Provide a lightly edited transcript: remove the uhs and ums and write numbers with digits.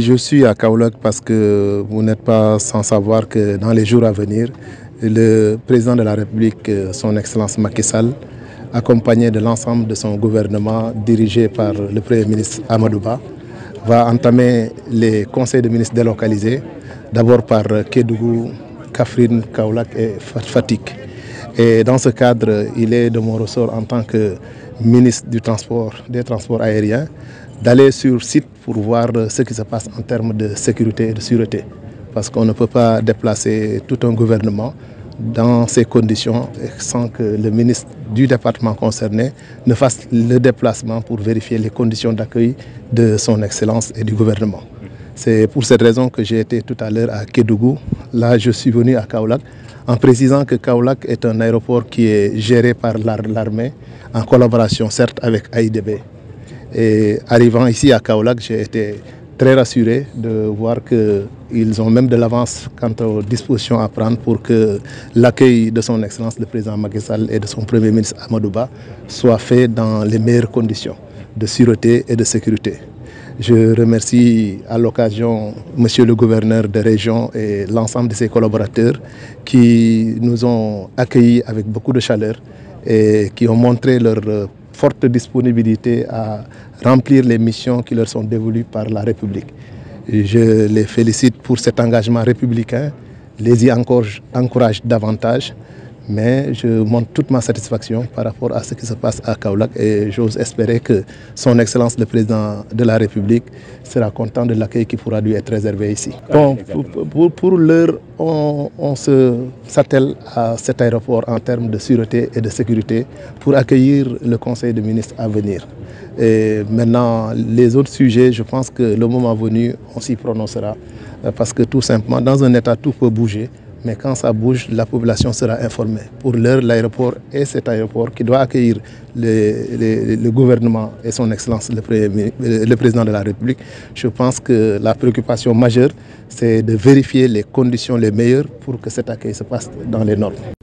je suis à Kaolack parce que vous n'êtes pas sans savoir que dans les jours à venir, le président de la République, son Excellence Macky Sall, accompagné de l'ensemble de son gouvernement dirigé par le Premier ministre Amadou Ba, va entamer les conseils de ministres délocalisés, d'abord par Kédougou, Kaffrine, Kaolack et Fatick. Et dans ce cadre, il est de mon ressort en tant que ministre des Transports aériens, d'aller sur site pour voir ce qui se passe en termes de sécurité et de sûreté. Parce qu'on ne peut pas déplacer tout un gouvernement dans ces conditions sans que le ministre du département concerné ne fasse le déplacement pour vérifier les conditions d'accueil de son Excellence et du gouvernement. C'est pour cette raison que j'ai été tout à l'heure à Kédougou. Là, je suis venu à Kaolack en précisant que Kaolack est un aéroport qui est géré par l'armée en collaboration certes avec AIBD. Et arrivant ici à Kaolack, j'ai été très rassuré de voir qu'ils ont même de l'avance quant aux dispositions à prendre pour que l'accueil de son Excellence le président Macky Sall et de son Premier ministre Amadou Ba soit fait dans les meilleures conditions de sûreté et de sécurité. Je remercie à l'occasion Monsieur le gouverneur de région et l'ensemble de ses collaborateurs qui nous ont accueillis avec beaucoup de chaleur et qui ont montré leur forte disponibilité à remplir les missions qui leur sont dévolues par la République. Et je les félicite pour cet engagement républicain, les y encourage davantage, mais je montre toute ma satisfaction par rapport à ce qui se passe à Kaolack et j'ose espérer que son Excellence le Président de la République sera content de l'accueil qui pourra lui être réservé ici. Bon, pour l'heure, on s'attelle à cet aéroport en termes de sûreté et de sécurité pour accueillir le Conseil des ministres à venir. Et maintenant, les autres sujets, je pense que le moment venu, on s'y prononcera parce que tout simplement, dans un État, tout peut bouger. Mais quand ça bouge, la population sera informée. Pour l'heure, l'aéroport est cet aéroport qui doit accueillir le gouvernement et son Excellence le Président de la République. Je pense que la préoccupation majeure, c'est de vérifier les conditions les meilleures pour que cet accueil se passe dans les normes.